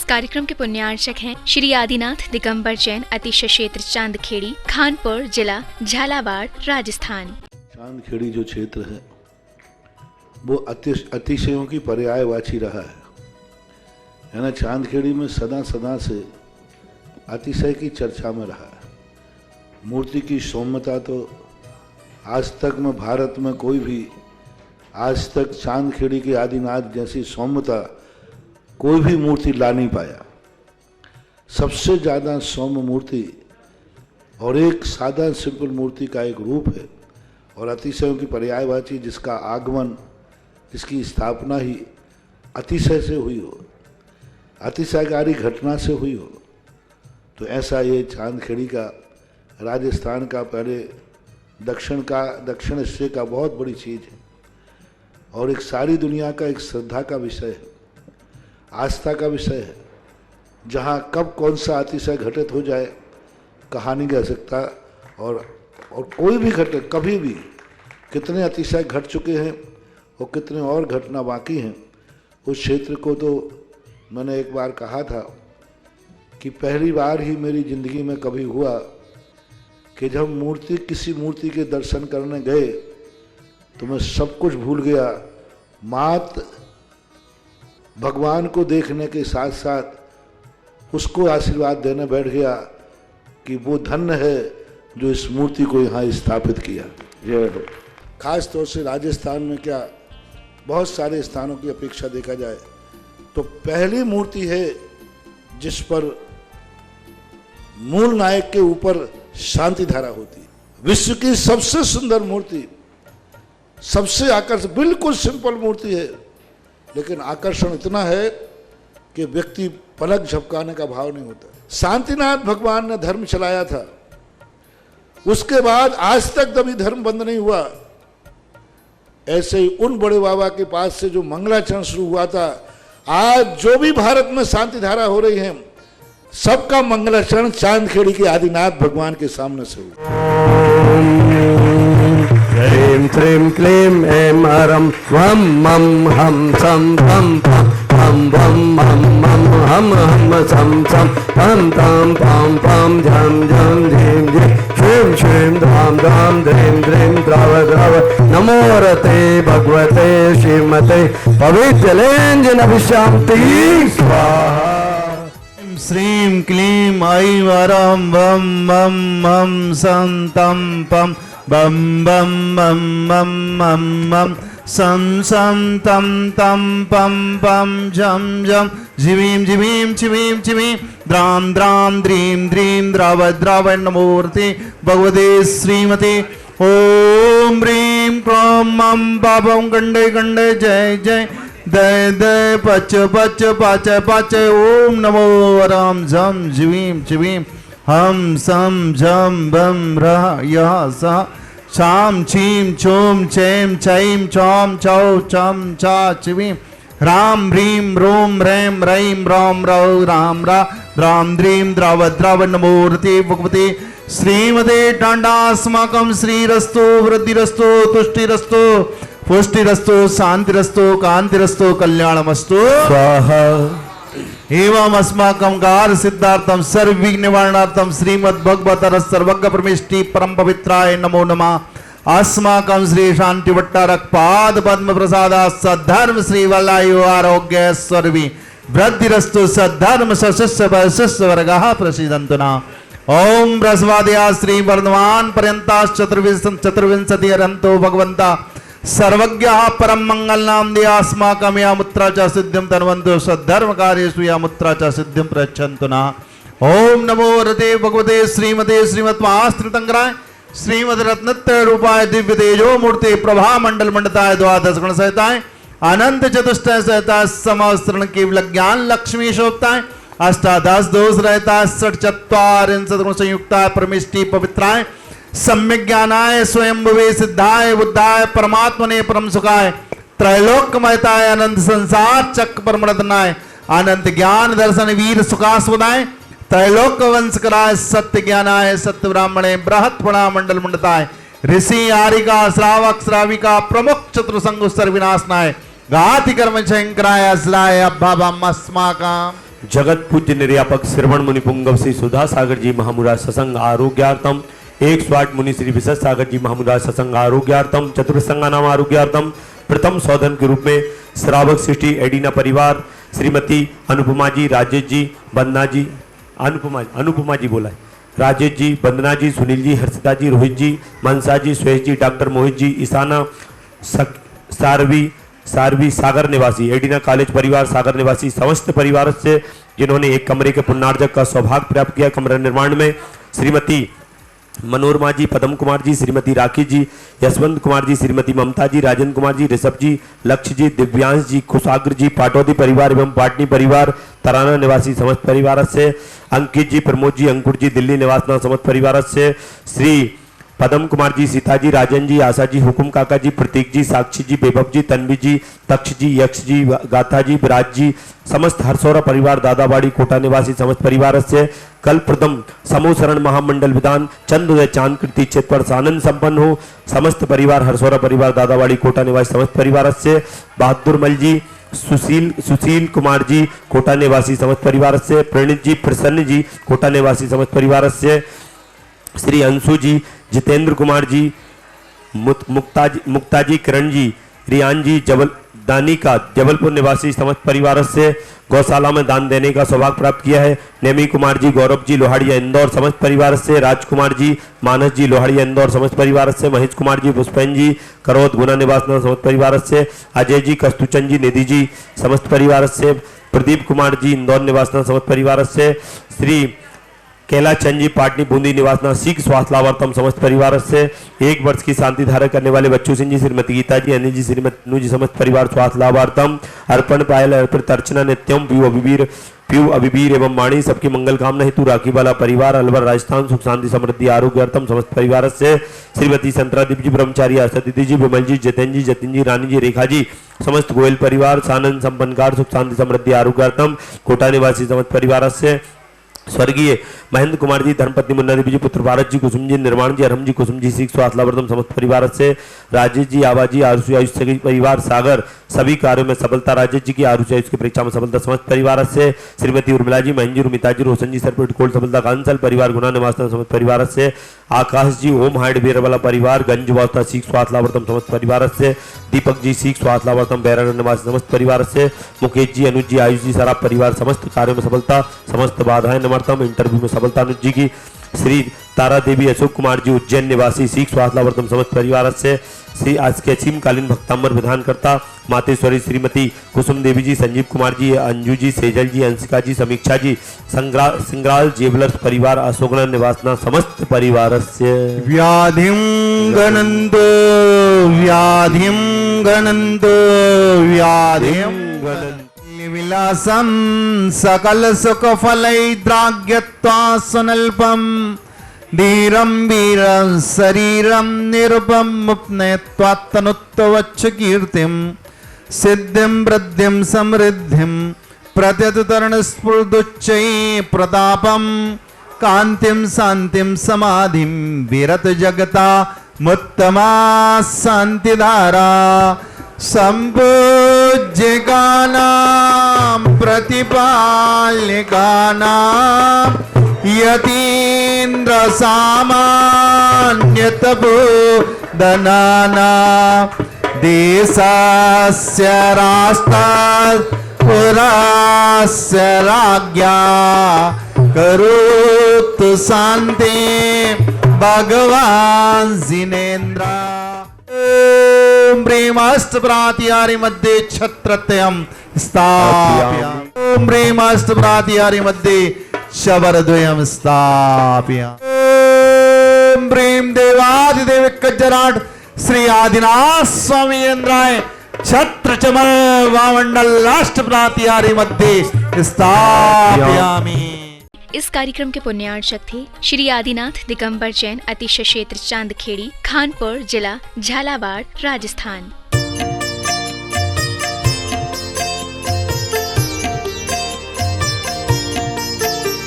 कार्यक्रम के पुण्यार्चक हैं श्री आदिनाथ दिगंबर जैन अतिशय क्षेत्र चांदखेड़ी, खानपुर जिला, झालावाड़, राजस्थान। चांदखेड़ी जो क्षेत्र है वो अतिशयों की पर्यायवाची रहा है ना। चांदखेड़ी में सदा से अतिशय की चर्चा में रहा है। मूर्ति की सौम्यता तो आज तक में भारत में कोई भी आज तक चांदखेड़ी के आदिनाथ जैसी सौम्यता कोई भी मूर्ति ला नहीं पाया। सबसे ज़्यादा सौम्य मूर्ति और एक सादा सिंपल मूर्ति का एक रूप है और अतिशयों की पर्यायवाची जिसका आगमन, जिसकी स्थापना ही अतिशय से हुई हो, अतिशयकारी घटना से हुई हो, तो ऐसा ये चांदखेड़ी का राजस्थान का पहले दक्षिण हिस्से का बहुत बड़ी चीज़ है और एक सारी दुनिया का एक श्रद्धा का विषय है, आस्था का विषय है। जहाँ कब कौन सा अतिशय घटित हो जाए कहा नहीं जा सकता और कोई भी घटना कभी भी कितने अतिशय घट चुके हैं और कितने और घटना बाकी हैं। उस क्षेत्र को तो मैंने एक बार कहा था कि पहली बार ही मेरी ज़िंदगी में कभी हुआ कि जब किसी मूर्ति के दर्शन करने गए तो मैं सब कुछ भूल गया। मात्र भगवान को देखने के साथ साथ उसको आशीर्वाद देने बैठ गया कि वो धन्य है जो इस मूर्ति को यहाँ स्थापित किया। खास तौर से राजस्थान में क्या बहुत सारे स्थानों की अपेक्षा देखा जाए तो पहली मूर्ति है जिस पर मूल नायक के ऊपर शांति धारा होती है। विश्व की सबसे सुंदर मूर्ति, सबसे आकर्षक, बिल्कुल सिंपल मूर्ति है लेकिन आकर्षण इतना है कि व्यक्ति पलक झपकाने का भाव नहीं होता। शांतिनाथ भगवान ने धर्म चलाया था, उसके बाद आज तक कभी धर्म बंद नहीं हुआ। ऐसे ही उन बड़े बाबा के पास से जो मंगलाचरण शुरू हुआ था, आज जो भी भारत में शांति धारा हो रही है सबका मंगलाचरण चांदखेड़ी के आदिनाथ भगवान के सामने से हुआ। ह्रीं श्रीं क्लीं ऐं हरं वं मं हम सं पं पं वं मं मं हम सं सं पं तां पां पां झं झं झीं झीं श्रीं श्रीं धाम धाम ध्रीं ध्रीं द्रव द्रव नमो रते भगवते श्रीमते पवित्रलेंजनभिशान्ति स्वाहा। श्रीं क्लीं ऐं हरं वं मं मं सं तं पं बम बम बम बम बम बम सं सं तं तं पं पं झं झं झिवीं झिवीं छिवीं छिवीं द्रां द्रां द्रीं द्रीं द्रव द्रव नमोर्ते भगवते श्रीमते ओम ह्रीं क्लीं मं पापं गंडे गंडे जय जय दय दय पच पच पच पच ओम नमो राम झं झिवीं छिवीं हम सम झम बम रह यह सा शाम छीम छूम छेम छईम छौम छौ छम छा छिवीं राम ह्रीं रोम रैम रईम राम रौ राम रा राम द्रीं द्रव द्रव नमोर्ते भगवते श्रीमते टांडास्माकं श्रीरस्तु वृद्धिरस्तु तुष्टिरस्तु पुष्टिरस्तु शांतिरस्तु कांतिरस्तु कल्याणमस्तु स्वाहा। एवं अस्माकं कार सिद्धार्थम सर्व विघ्न निवारणार्थम श्रीमद् भगवत सर्वज्ञ परमेष्टि परम पवित्राय नमो नमः। अस्माकं श्री शांति भट्टारक पाद पद्म प्रसादा सद्धर्म श्री वल्लायु आरोग्य सर्वी वृद्धिरस्तु सद्धर्म सशिष्य वर्गः प्रसीदन्तु नः। ओम बृहस्पत्या श्री वर्धमान पर्यंता चतुर्विंशति अरंतो भगवंता सर्वज्ञ परम मंगल नाम दिया अस्माकं या मुत्रा च सिद्धिं तन्वन्तु सद्धर्म कार्येषु या मुत्रा च सिद्धिं प्रयच्छन्तु नः। ओम नमो रते भगवते श्रीमते श्रीमत्मास्त्रितंगराय श्रीमद रत्नत्रय रूपाय दिव्य तेजो मूर्ति प्रभा मंडल मंडताय द्वादश गण सहिताय अनंत चतुष्टय सहिताय समस्तरण केवल ज्ञान लक्ष्मी शोभताय अष्टादश दोष रहताय षट चत्वारिंशत् गुण संयुक्ताय परमेष्टि पवित्राय सम्यक ज्ञानाय स्वयंभुवे सिद्धाय बुद्धाय परमात्मने परम सुखाय त्रैलोक्यमयताय अनंत संसार चक्र परमरत्नाय अनंत ज्ञान दर्शन वीर सुखास्पदाय त्रैलोक्य वंश कराय सत्य ज्ञानाय सत्य ब्राह्मणे बृहत् पुणा मंडल मंडताय ऋषि आरिका श्रावक श्राविका प्रमुख चतुर्संगुस्तर विनाशनाय घाति कर्म शंकराय असलाय अभावम अस्माकं जगत पूज्य निर्यापक श्रवण मुनि पुंगव श्री सुधा सागर जी महामुरार सत्संग आरोग्यार्थम 108 मुनि श्री विशेष सागर जी महामुरार सत्संग आरोग्यार्थम चतुर्संगा नाम आरोग्यार्थम प्रथम सौधन के रूप में श्रावक सृष्टि एडिना परिवार श्रीमती अनुपमा जी, राजेश जी, वंदना जी, अनुपमा जी बोला है, राजेश जी, वंदना जी, सुनील जी, हर्षिता जी, रोहित जी, मनसा जी, सुहेश जी, डॉक्टर मोहित जी, ईशाना, सारवी सागर निवासी एडिना कॉलेज परिवार सागर निवासी समस्त परिवार से जिन्होंने एक कमरे के पुनर्जक का सौभाग्य प्राप्त किया कमरा निर्माण में श्रीमती मनोरमा जी, पदम कुमार जी, श्रीमती राखी जी, यशवंत कुमार जी, श्रीमती ममता जी, राजेंद्र कुमार जी, ऋषभ जी, लक्ष्य जी, दिव्यांश जी, कुशाग्र जी, पाटौदी परिवार एवं पाटनी परिवार तराना निवासी समस्त परिवार से अंकित जी, प्रमोद जी, अंकुर जी, दिल्ली निवासना समस्त परिवार से श्री पदम कुमार जी, सीता जी, राजन जी, आशा जी, हुकुम काका जी, प्रतीक जी, साक्षी जी, वैभव जी, तन्वी जी, तक्ष जी, यक्ष जी, गाथा जी, विराज जी, समस्त हरसौरा परिवार दादाबाड़ी कोटा निवासी समस्त परिवार से कल प्रथम समूह शरण महामंडल विधान चंद्रोदय चांद कृति चित पर आनंद संपन्न हो समस्त परिवार हरसौरा परिवार दादाबाड़ी कोटा निवासी समस्त परिवार से बहादुर मल जी, सुशील कुमार जी कोटा निवासी समस्त परिवार से प्रणीत जी, प्रसन्न जी कोटा निवासी समस्त परिवार से श्री अंशु जी, जितेंद्र कुमार जी, मुक्ता जी, किरण जी, रियान जी, दानिका जबलपुर निवासी समस्त परिवार से गौशाला में दान देने का सौभाग्य प्राप्त किया है। नेमी कुमार जी, गौरव जी, लोहाड़िया इंदौर समस्त परिवार से राजकुमार जी, मानस जी, लोहाड़िया इंदौर समस्त परिवार से महेश कुमार जी, पुष्पन जी, करोद गुना निवास समस्त परिवार से अजय जी, कस्तुचंद जी, निधि जी समस्त परिवार से प्रदीप कुमार जी, इंदौर निवासना समस्त परिवार से श्री कैला चंद जी, पाटनी बूंदी निवासना सीख स्वास्थ्य लाभार्थम समस्त परिवार से 1 वर्ष की शांति धारा करने वाले बच्चू सिंह जी, श्रीमती गीता जी, अनिल जी, श्रीमती नू जी समस्त परिवार स्वास्थ्य लाभार्थम अर्पण पायल अर्पित अर्चना नित्यम पीयू अभिवीर एवं वाणी सबकी मंगल कामना हेतु राखी वाला परिवार अलवर राजस्थान सुख शांति समृद्धि आरोग्यार्थम समस्त परिवार से श्रीमती संतरादीप जी, ब्रह्मचारी आशा दीदी जी, विमल जी, जतिन जी, जतिन जी, रानी जी, रेखा जी, समस्त गोयल परिवार सानंद संपन्नकार सुख शांति समृद्धि आरोग्यार्थम कोटा निवासी समस्त परिवार से स्वर्गीय महेंद्र कुमार जी, धर्मपत्नी मुन्ना देवी जी, पुत्र भारत जी, कुसुम जी, निर्माण जी, अरहम जी, कुसुम जी, सीख स्वास्थ्यवर्धन समस्त परिवार से राजेश जी, आवाज जी, आयुष परिवार सागर सभी कार्यों में सफलता, राजेश जी की आयुष की परीक्षा में सफलता समस्त परिवार से श्रीमती उर्मिला जी, महेंद्र जी, रुमिता जी, रोशन जी, सरपेट कोल सफलता कांसल परिवार गुना निवास समस्त परिवार से आकाश जी, ओम हाइड वाला परिवार गंज वास्ता सीख स्वास्थ्यवर्धन समस्त परिवार से दीपक जी, सीख स्वास्थ्यवर्धन बैरन निवास समस्त परिवार से मुकेश जी, अनुज जी, आयुष जी, सराब परिवार समस्त कार्यों में सफलता समस्त बाधाएं नमरतम इंटरव्यू में सफलता अनुज जी की श्री तारा देवी, अशोक कुमार जी, उज्जैन निवासी सीख स्वास्थ्यवर्धन समस्त परिवार से श्री आज के असीमकालीन भक्तांबर विधानकर्ता मातेश्वरी श्रीमती कुसुम देवी जी, संजीव कुमार जी, अंजू जी, सेजल जी, अंशिका जी, समीक्षा जी, सिंगराल जेवलर्स परिवार अशोकनगर निवासना समस्त परिवार से व्याधिं गणन्तो विलासं सकल सुख फलैद्राग्यत्वा सुनल्पं धीरं वीरं शरीरं निरुपं मुप्नयत्वात्तनुत्तवच्च कीर्तिं सिद्धिं वृद्धिं समृद्धिं प्रत्यतुतरणस्फुर्दुच्चै प्रतापं कान्तिं शान्तिं समाधिं विरत जगता मुत्तमा शान्तिधारा संपूज्यकानां प्रतिपाल्यकानां यतीन्द्र सामान्यतपोधनानां देशस्य राष्ट्रात् पुरास्य राज्ञा करोतु शान्ति भगवान् जिनेन्द्र ओम प्रेमाष्टप्रातिहारी मध्ये छत्रत्यं स्थापयामि ओम प्रेमाष्टप्रातिहारी मध्ये शबरद्वयं स्थापयामि ओम प्रेम देवादिदेव कज्जराट श्री आदिनाथ स्वामी इंद्राय छत्र चमल वामंडल राष्ट्रप्रातिहारी मध्ये स्थापयामि। इस कार्यक्रम के पुण्यार्चक थे श्री आदिनाथ दिगंबर जैन, अतिशय क्षेत्र चांदखेड़ी, खानपुर जिला, झालावाड़, राजस्थान।